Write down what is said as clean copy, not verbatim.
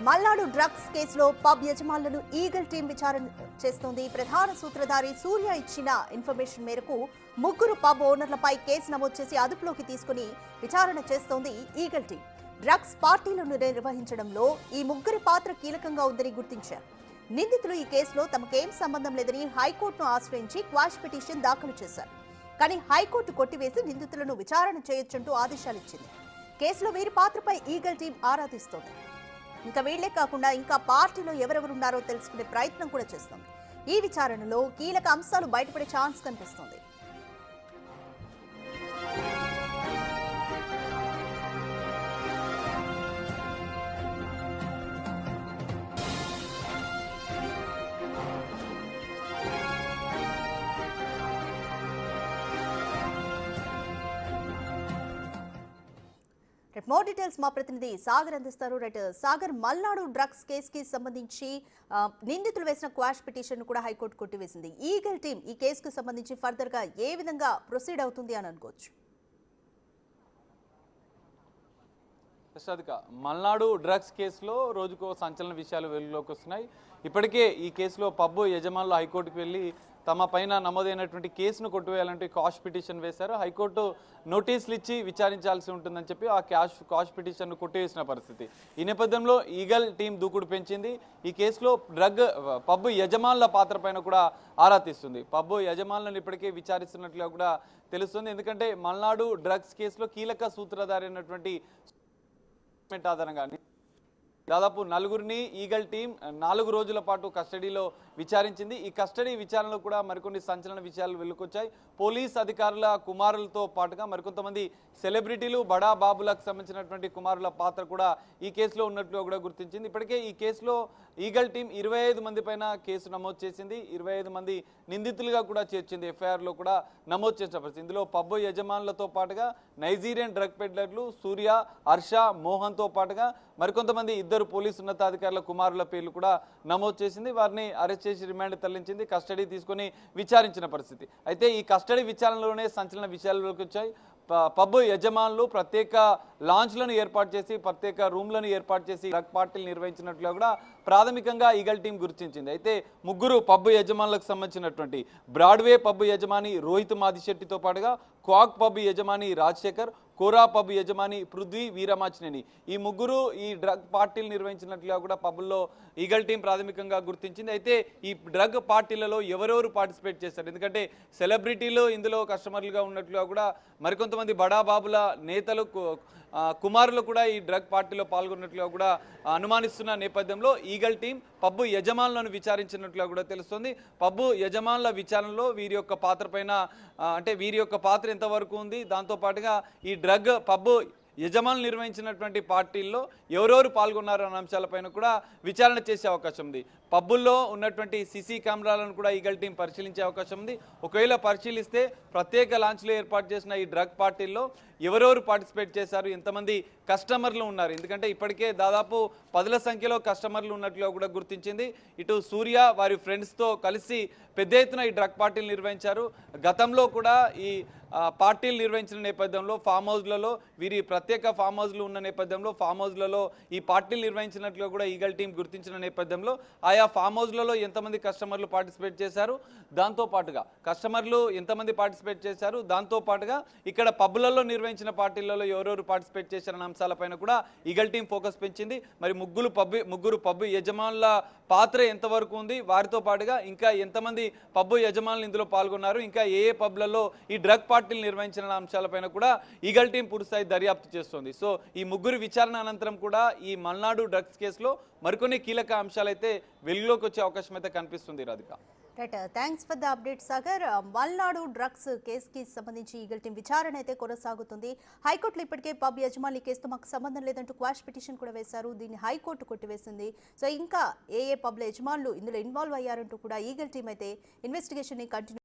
Malnadu drugs కేసులో pub యజమానులను eagle team విచారణ చేస్తోంది. ప్రధాన సూత్రధారి సూర్య ఇచ్చిన ఇన్ఫర్మేషన్ మేరకు ముగ్గురు పబ్ ఓనర్లపై కేసు నమోదు చేసి అదుపులోకి తీసుకుని విచారణ చేస్తోంది ఈగల్ టీం. డ్రగ్స్ పార్టీలను నిర్వహించడంలో ఈ ముగ్గురి పాత్ర కీలకంగా ఉందని గుర్తించారు. నిందితులు ఈ కేసులో తమకేం సంబంధం లేదని హైకోర్టును ఆశ్రయించి క్వాష్ పిటిషన్ దాఖలు చేశారు. కానీ హైకోర్టు కొట్టివేసి నిందితులను విచారణ చేయొచ్చంటూ ఆదేశాలిచ్చింది. కేసులో వీరి పాత్రపై ఈగల్ టీం ఆరా తీస్తోంది. ఇంకా వీళ్లే కాకుండా ఇంకా పార్టీలో ఎవరెవరున్నారో తెలుసుకునే ప్రయత్నం కూడా చేస్తోంది. ఈ విచారణలో కీలక అంశాలు బయటపడే ఛాన్స్ కనిపిస్తోంది. మోర్ డీటెయిల్స్ మా ప్రతినిధి సాగర్ అందిస్తారు. సాగర్, మల్నాడు డ్రగ్స్ కేసుకి సంబంధించి నిందితులు వేసిన క్వాష్ పిటిషన్ కూడా హైకోర్టు కొట్టివేసింది. ఈగల్ టీం ఈ కేసుకు సంబంధించి ఫర్దర్ గా ఏ విధంగా ప్రొసీడ్ అవుతుంది అని అనుకోవచ్చు? మల్నాడు డ్రగ్స్ కేసులో రోజుకో సంచలన విషయాలు వెలుగులోకి వస్తున్నాయి. ఇప్పటికే ఈ కేసులో పబ్బు యజమానులు హైకోర్టుకు వెళ్ళి తమ పైన నమోదైనటువంటి కేసును కొట్టివేయాలంటే క్వాష్ పిటిషన్ వేశారు. హైకోర్టు నోటీసులు ఇచ్చి విచారించాల్సి ఉంటుందని చెప్పి ఆ క్వాష్ పిటిషన్ను కొట్టివేసిన పరిస్థితి. ఈ నేపథ్యంలో ఈగల్ టీం దూకుడు పెంచింది. ఈ కేసులో పబ్బు యజమానుల పాత్ర పైన కూడా ఆరా తీస్తుంది. పబ్బు యజమానులను ఇప్పటికే విచారిస్తున్నట్లుగా కూడా తెలుస్తుంది. ఎందుకంటే మల్నాడు డ్రగ్స్ కేసులో కీలక సూత్రధారి అయినటువంటి ఆధారంగా దాదాపు నలుగురిని ఈగల్ టీం 4 రోజుల పాటు కస్టడీలో విచారించింది. ఈ కస్టడీ విచారణలో కూడా మరికొన్ని సంచలన విషయాలు వెలుకొచ్చాయి. పోలీస్ అధికారుల కుమారులతో పాటుగా మరికొంతమంది సెలబ్రిటీలు, బడా బాబులకు సంబంధించినటువంటి కుమారుల పాత్ర కూడా ఈ కేసులో ఉన్నట్లు కూడా గుర్తించింది. ఇప్పటికే ఈ కేసులో ఈగల్ టీం 25 మంది పైన కేసు నమోదు చేసింది. 25 మంది నిందితులుగా కూడా చేర్చింది. ఎఫ్ఐఆర్లో కూడా నమోదు చేసిన పరిస్థితి. ఇందులో పబ్బు యజమానులతో పాటుగా నైజీరియన్ డ్రగ్ పెడ్లర్లు సూర్య, హర్ష, మోహన్తో పాటుగా మరికొంతమంది ఇద్దరు పోలీసు ఉన్నతాధికారుల కుమారుల పేర్లు కూడా నమోదు చేసింది. వారిని అరెస్ట్ చేసి రిమాండ్ తరలించింది. కస్టడీ తీసుకుని విచారించిన పరిస్థితి. అయితే ఈ కస్టడీ విచారణలోనే సంచలన విషయాల్లోకి వచ్చాయి. పబ్బు యజమానులు ప్రత్యేక లాంచ్లను ఏర్పాటు చేసి, ప్రత్యేక రూమ్లను ఏర్పాటు చేసి డ్రగ్ పార్టీలు నిర్వహించినట్లు కూడా ప్రాథమికంగా ఈగల్ టీం గుర్తించింది. అయితే ముగ్గురు పబ్బు యజమానులకు సంబంధించినటువంటి బ్రాడ్వే పబ్బు యజమాని రోహిత్ మాదిశెట్టితో పాటుగా క్వాక్ పబ్బు యజమాని రాజశేఖర్, కోరా పబ్ యజమాని పృథ్వీ వీరమాచినేని, ఈ ముగ్గురు ఈ డ్రగ్ పార్టీలు నిర్వహించినట్లుగా కూడా పబ్బుల్లో ఈగల్ టీం ప్రాథమికంగా గుర్తించింది. అయితే ఈ డ్రగ్ పార్టీలలో ఎవరెవరు పార్టిసిపేట్ చేస్తారు? ఎందుకంటే సెలబ్రిటీలు ఇందులో కస్టమర్లుగా ఉన్నట్లుగా కూడా మరికొంతమంది బడాబాబుల నేతలు కుమారులు కూడా ఈ డ్రగ్ పార్టీలో పాల్గొన్నట్లుగా కూడా అనుమానిస్తున్న నేపథ్యంలో ఈగల్ టీం పబ్బు యజమానులను విచారించినట్లుగా కూడా తెలుస్తుంది. పబ్బు యజమానుల విచారణలో వీరి యొక్క పాత్ర పైన అంటే వీరి యొక్క పాత్ర ఎంతవరకు ఉంది, దాంతోపాటుగా ఈ డ్రగ్ పబ్బు యజమానులు నిర్వహించినటువంటి పార్టీల్లో ఎవరెవరు పాల్గొన్నారు అన్న అంశాలపైన కూడా విచారణ చేసే అవకాశం ఉంది. పబ్బుల్లో ఉన్నటువంటి సీసీ కెమెరాలను కూడా ఈగల్ టీం పరిశీలించే అవకాశం ఉంది. ఒకవేళ పరిశీలిస్తే ప్రత్యేక లాంచ్లో ఏర్పాటు చేసిన ఈ డ్రగ్ పార్టీల్లో ఎవరెవరు పార్టిసిపేట్ చేశారు, ఎంతమంది కస్టమర్లు ఉన్నారు, ఎందుకంటే ఇప్పటికే దాదాపు 10ల సంఖ్యలో కస్టమర్లు ఉన్నట్లుగా కూడా గుర్తించింది. ఇటు సూర్య వారి ఫ్రెండ్స్తో కలిసి పెద్ద ఎత్తున ఈ డ్రగ్ పార్టీలు నిర్వహించారు. గతంలో కూడా ఈ పార్టీలు నిర్వహించిన నేపథ్యంలో ఫామ్ హౌస్లలో వీరి ప్రత్యేక ఫామ్ హౌస్లు ఉన్న నేపథ్యంలో ఫామ్ హౌస్లలో ఈ పార్టీలు నిర్వహించినట్లుగా కూడా ఈగల్ టీం గుర్తించిన నేపథ్యంలో ఆయా ఫామ్ హౌస్లలో ఎంతమంది కస్టమర్లు పార్టిసిపేట్ చేశారు, దాంతోపాటుగా కస్టమర్లు ఎంతమంది పార్టిసిపేట్ చేశారు, దాంతోపాటుగా ఇక్కడ పబ్బులలో నిర్వహించిన పార్టీలలో ఎవరెవరు పార్టిసిపేట్ చేశారన్న అంశాలపైన కూడా ఈగల్ టీం ఫోకస్ పెంచింది. మరి ముగ్గురు పబ్బు యజమానుల పాత్ర ఎంతవరకు ఉంది, వారితో పాటుగా ఇంకా ఎంతమంది పబ్బు యజమానులు ఇందులో పాల్గొన్నారు, ఇంకా ఏ పబ్లలో ఈ డ్రగ్ పార్టీలు నిర్వహించిన అంశాలపైన కూడా ఈగల్ టీం పూర్తిస్థాయి దర్యాప్తు చేస్తోంది. సో ఈ ముగ్గురు విచారణ అనంతరం కూడా ఈ మల్నాడు డ్రగ్స్ కేసులో మరికొన్ని కీలక అంశాలైతే వెలుగులోకి వచ్చే అవకాశం అయితే కనిపిస్తుంది. Radhika, thanks for the update Sagar. Malnadu drugs కేసుకి సంబంధించి ఈగల్ టీం విచారణ అయితే కొనసాగుతుంది. హైకోర్టులో ఇప్పటికే పబ్ యజమాని కేసుతో మాకు సంబంధం లేదంటూ క్వాష్ పిటిషన్ కూడా వేశారు. దీన్ని హైకోర్టు కొట్టివేసింది. సో ఇంకా ఏ పబ్ల యజమానులు ఇందులో ఇన్వాల్వ్ అయ్యారంటూ కూడా ఈగల్ టీం అయితే ఇన్వెస్టిగేషన్ ని కంటిన్యూ